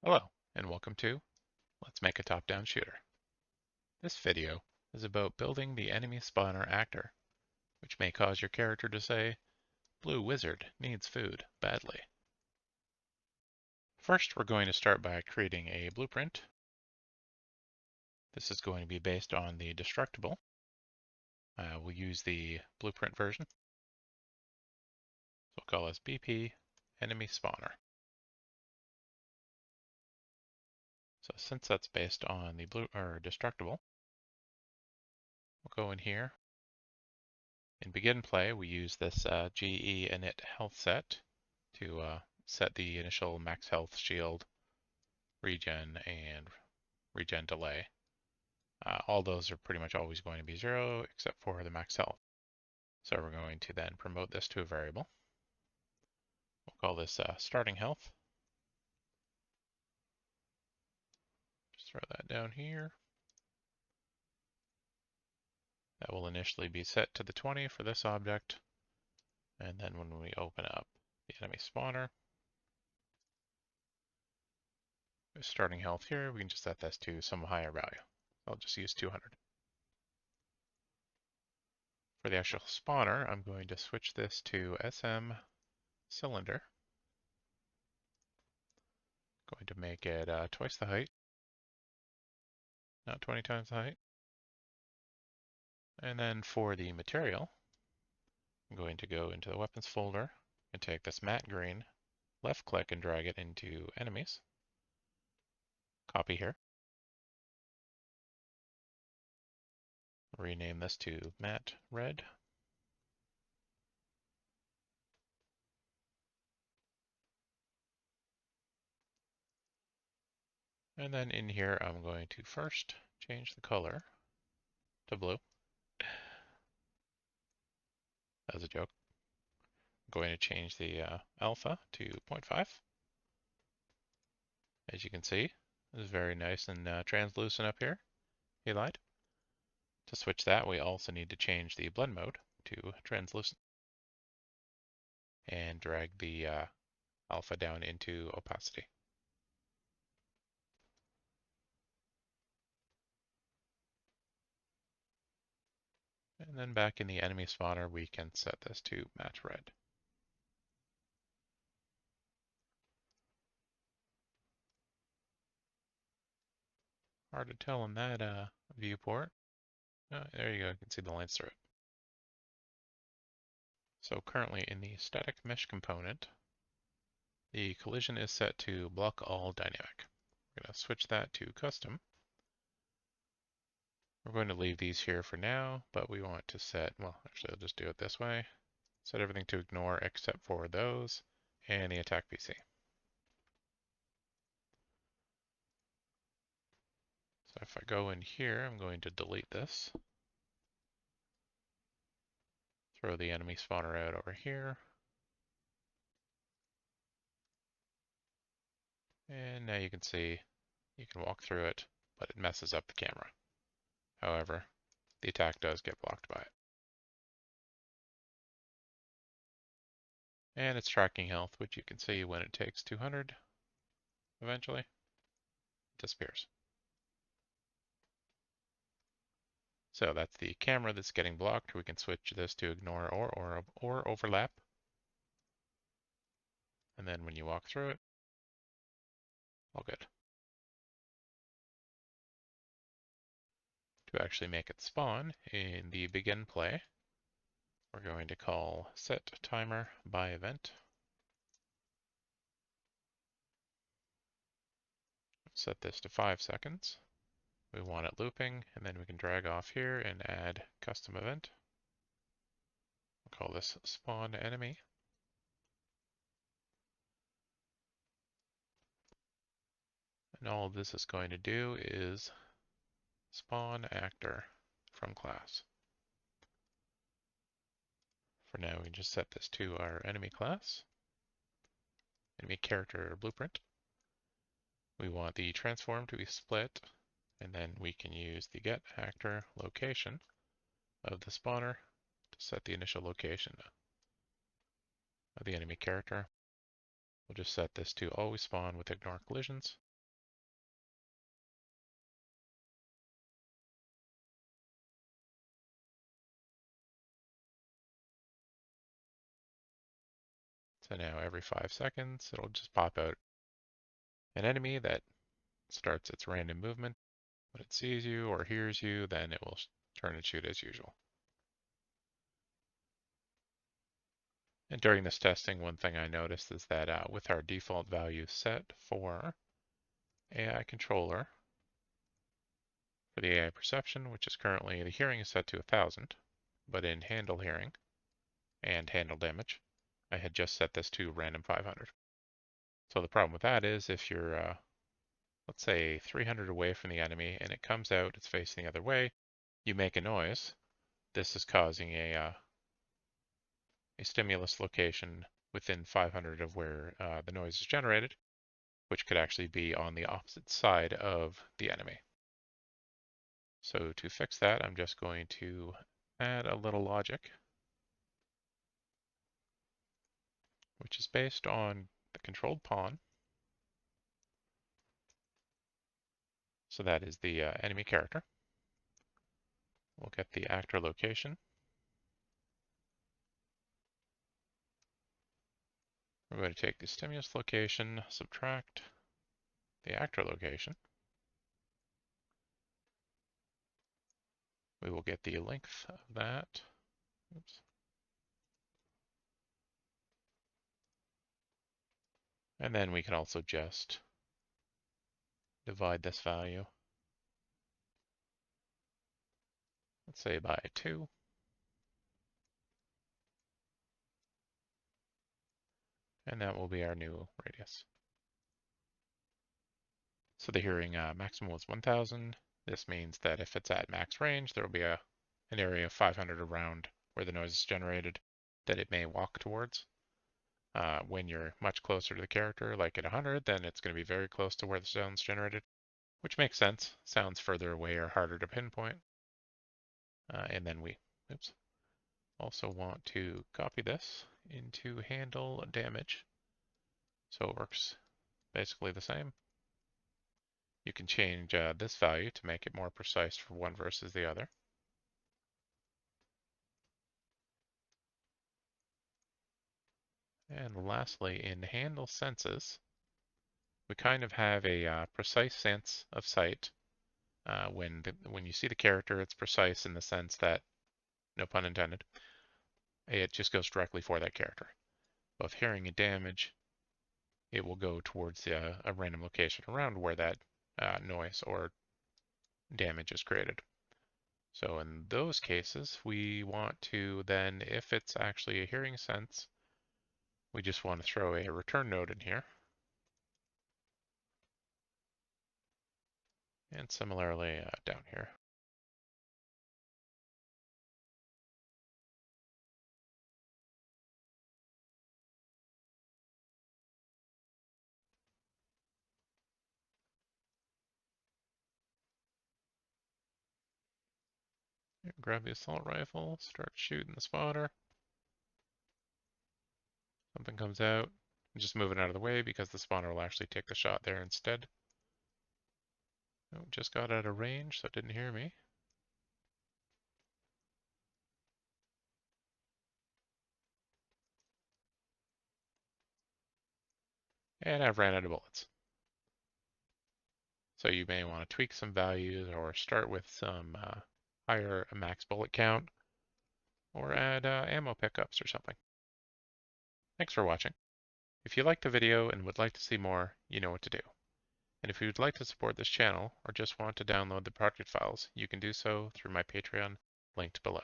Hello, and welcome to Let's Make a Top-Down Shooter. This video is about building the enemy spawner actor, which may cause your character to say, "Blue Wizard needs food badly." First, we're going to start by creating a blueprint. This is going to be based on the Destructible. We'll use the blueprint version. So we'll call this BP Enemy Spawner. So since that's based on the Destructible, we'll go in here. In begin play, we use this GE init health set to set the initial max health, shield, regen, and regen delay. All those are pretty much always going to be 0 except for the max health. So we're going to then promote this to a variable. We'll call this starting health. Just throw that down here. That will initially be set to the 20 for this object. And then when we open up the enemy spawner, starting health here, we can just set this to some higher value. I'll just use 200. For the actual spawner, I'm going to switch this to SM cylinder. Going to make it twice the height, not 20 times the height. And then for the material, I'm going to go into the weapons folder and take this matte green, left click and drag it into enemies. Copy here. Rename this to matte red. And then in here, I'm going to first change the color to blue. That was a joke. I'm going to change the alpha to 0.5. As you can see, it's very nice and translucent up here. He lied. To switch that, we also need to change the blend mode to translucent and drag the alpha down into opacity. And then back in the enemy spawner, we can set this to match red. Hard to tell in that viewport. Oh, there you go, you can see the lines through it. So currently in the static mesh component, the collision is set to block all dynamic. We're going to switch that to custom. We're going to leave these here for now, but we want to set, well, actually I'll just do it this way. Set everything to ignore except for those and the attack PC. So if I go in here, I'm going to delete this. Throw the enemy spawner out over here. And now you can see you can walk through it, but it messes up the camera. However, the attack does get blocked by it. And it's tracking health, which you can see when it takes 200, eventually, it disappears. So that's the camera that's getting blocked. We can switch this to ignore or overlap. And then when you walk through it, all good. To actually make it spawn in the begin play, we're going to call set timer by event. Set this to 5 seconds. We want it looping, and then we can drag off here and add custom event. We'll call this spawn enemy. And all this is going to do is spawn actor from class. For now, we can just set this to our enemy class, enemy character blueprint. We want the transform to be split, and then we can use the get actor location of the spawner to set the initial location of the enemy character. We'll just set this to always spawn with ignore collisions. So now every 5 seconds, it'll just pop out an enemy that starts its random movement. When it sees you or hears you, then it will turn and shoot as usual. And during this testing, one thing I noticed is that with our default value set for AI controller, for the AI perception, which is currently, the hearing is set to 1000, but in handle hearing and handle damage, I had just set this to random 500. So the problem with that is if you're, let's say 300 away from the enemy and it comes out, it's facing the other way, you make a noise, this is causing a stimulus location within 500 of where the noise is generated, which could actually be on the opposite side of the enemy. So to fix that, I'm just going to add a little logic, which is based on the controlled pawn. So that is the enemy character. We'll get the actor location. We're going to take the stimulus location, subtract the actor location. We will get the length of that. Oops. And then we can also just divide this value, let's say by 2. And that will be our new radius. So the hearing maximum was 1000. This means that if it's at max range, there will be an area of 500 around where the noise is generated that it may walk towards. When you're much closer to the character, like at 100, then it's going to be very close to where the sound's generated, which makes sense. Sounds further away are harder to pinpoint. And then we, oops, also want to copy this into handle damage. So it works basically the same. You can change this value to make it more precise for one versus the other. And lastly, in handle senses, we kind of have a precise sense of sight. When you see the character, it's precise in the sense that, no pun intended, it just goes directly for that character. Both hearing and damage, it will go towards a random location around where that noise or damage is created. So in those cases, we want to then, if it's actually a hearing sense, we just want to throw a return node in here. And similarly down here. Grab the assault rifle, start shooting the spotter. Something comes out, just move it out of the way because the spotter will actually take the shot there instead. Oh, just got out of range, so it didn't hear me. And I've ran out of bullets. So you may want to tweak some values or start with some higher max bullet count or add ammo pickups or something. Thanks for watching. If you liked the video and would like to see more, you know what to do. And if you would like to support this channel or just want to download the project files, you can do so through my Patreon linked below.